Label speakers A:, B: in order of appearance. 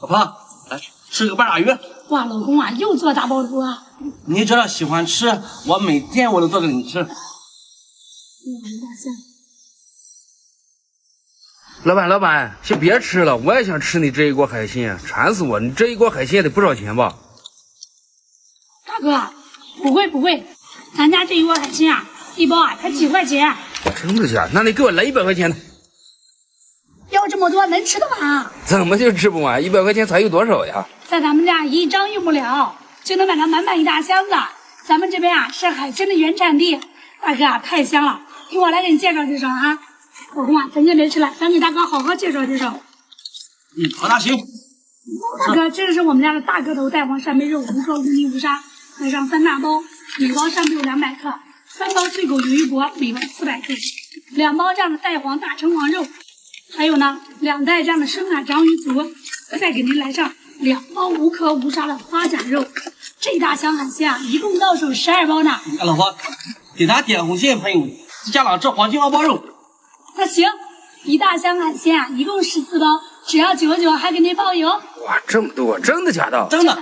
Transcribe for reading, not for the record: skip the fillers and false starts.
A: 老婆，来吃个半拉鱼。
B: 哇，老公啊，又做大包猪啊！
A: 你只要喜欢吃，我每天我都做给你吃。
C: 老板，先别吃了，我也想吃你这一锅海鲜，馋死我！你这一锅海鲜也得不少钱吧？
B: 大哥，不贵，咱家这一锅海鲜啊，一包啊才几块钱。
C: 真的假的？那你给我来100块钱的。
B: 要这么多能吃得完啊？
C: 怎么就吃不完？100块钱才有多少呀？
B: 在咱们家一张用不了，就能买到满满一大箱子。咱们这边啊是海鲜的原产地，大哥啊太香了，听我来给你介绍介绍啊。老公啊，咱先别吃了，咱给大哥好好介绍介绍。
A: 好，那行。
B: 大哥，这是我们家的大个头带黄扇贝肉，无壳无泥无沙，买上3大包，每包扇贝肉200克，3包脆口鱿鱼脖，每包400克，2包这样的带黄大橙黄肉，还有呢2袋这样的深海章鱼足，再给您来上2包无壳无沙的花甲肉。这大箱海鲜啊，一共到手12包呢。
A: 老婆，给咱点红心朋友加2只黄金奥包肉。
B: 那行，一大箱海鲜啊，一共14包，只要99，还给您包邮。
C: 哇，这么多，真的假的？
A: 真的。